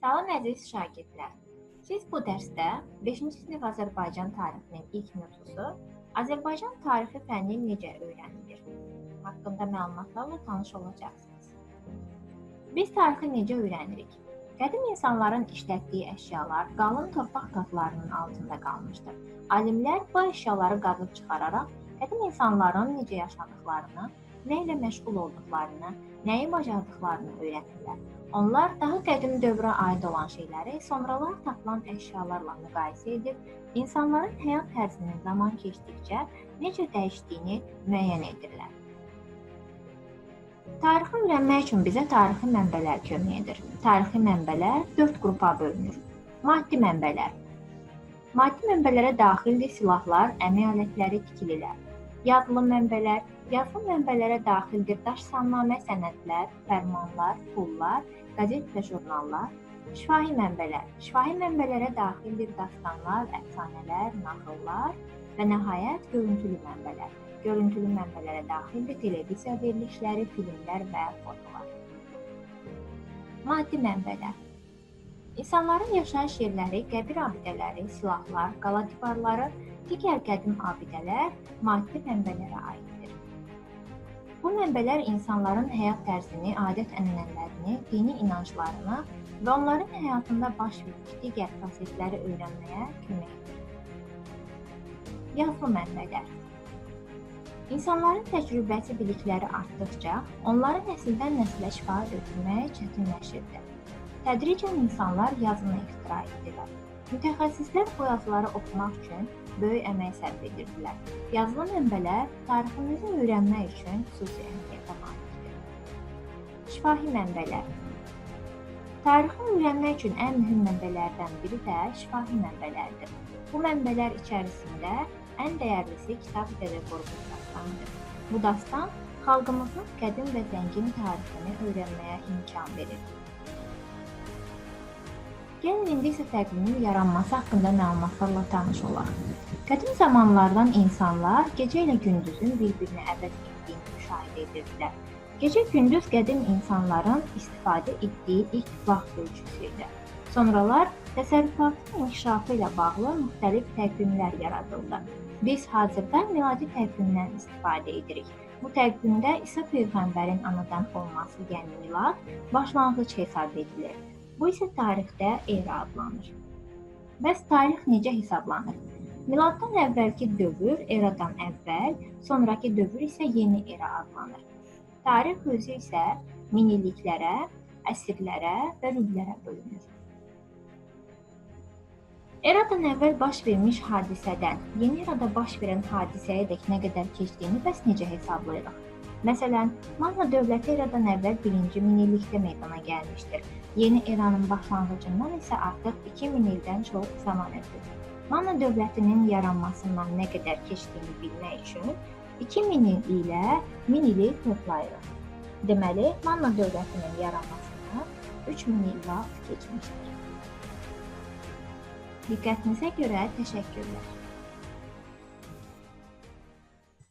Salam əziz şagirdlər. Siz bu dərsdə 5-ci sinif Azərbaycan tarixinin ilk mövzusu Azərbaycan tarixi fənni necə öyrənilir haqqında məlumatlarla tanış olacaqsınız. Biz tarixi necə öyrənirik? Qədim insanların işlətdiyi əşyalar qalın torpaq qatlarının altında qalmışdır. Alimlər bu əşyaları qazıb çıxararaq qədim insanların necə yaşadıqlarını, nə ilə məşğul olduqlarını, nəyi bacardıqlarını öyrənirlər. Onlar daha qədim dövrə aid olan şeyləri sonralar tapılan əşyalarla müqayisə edib, insanların həyat tərzinin zaman keçdikcə necə dəyişdiyini müəyyən edirlər. Tarixi öyrənmək üçün bizə tarixi mənbələr kömək edir. Tarixi mənbələr 4 qrupa bölünür. Maddi mənbələr. Maddi mənbələrə daxildir silahlar, əmək alətləri, tikililər. Yazılı mənbələr. Yazılı mənbələrə daxildir daşsannamə sənədlər, fərmanlar, pullar, qəzet və jurnallar. Şifahi mənbələr. Şifahi mənbələrə daxildir dastanlar, əfsanələr, nağıllar və nəhayət görüntülü mənbələr. Görüntülü mənbələrə daxildir televiziya verilişləri, filmlər və fotolar. Maddi mənbələr. İnsanların yaşayış yerləri, qəbir abidələri, silahlar, qala divarları, digər qədim abidələr maddi mənbələrə aiddir. Bu mənbələr insanların həyat tərzini, adət-ənənələrini, dini inanclarını və onların həyatında baş vermiş digər prosesləri öyrənməyə kömək edir. Yazılı mənbələr. İnsanların təcrübəsi, bilikləri artdıqca, onları nəsildən nəsilə şifahi ötürmək çətinləşirdi. Tədricən insanlar yazını ixtira etdilər. Mütəxəssislər bu yazıları oxumaq üçün böyük əmək sərf edirdilər. Yazılı mənbələr tariximizi öyrənmək üçün xüsusi əhəmiyyətə malikdir. Şifahi mənbələr. Tarixi öyrənmək üçün ən mühüm mənbələrdən biri də şifahi mənbələrdir. Bu mənbələr içərisində ən dəyərlisi Kitab Dədə Qorqud dastanıdır. Bu dastan xalqımızın qədim və zəngin tarixini öyrənməyə imkan verir. Gəlin indi isə təqvimin yaranması haqqında məlumatlarla tanış olaq. Qədim zamanlardan insanlar gecə ilə gündüzün bir-birini əvəz etdiyini müşahidə edirdilər. Gecə-gündüz qədim insanların istifadə etdiyi ilk vaxt ölçüsü idi. Sonralar təsərrüfatın inkişafı ilə bağlı müxtəlif təqvimlər yaradıldı. Biz hazırda miladi təqvimdən istifadə edirik. Bu təqvimdə İsa Peyğəmbərin anadan olması, yəni milad, başlanğıc hesab edilir. Bu isə tarixdə era adlanır. Bəs tarix necə hesablanır? Miladdan əvvəlki dövr eradan əvvəl, sonraki dövr isə yeni era adlanır. Tarix özü isə minilliklərə, əsrlərə və rüblərə bölünür. Eradan əvvəl baş vermiş hadisədən yeni erada baş verən hadisəyədək nə qədər keçdiyini bəs necə hesablayırıq? Məsələn, Manna dövləti eradan əvvəl 1-ci minillikdə meydana gəlmişdir. Yeni eranın başlanğıcından isə artıq 2000 ildən çox zaman ötür. Manna dövlətinin yaranmasından nə qədər keçdiyini bilmək üçün 2000 il ilə 1000 ili toplayırıq. Deməli, Manna dövlətinin yaranmasına 3000 il vaxt keçmişdir. Diqqətinizə görə təşəkkürlər.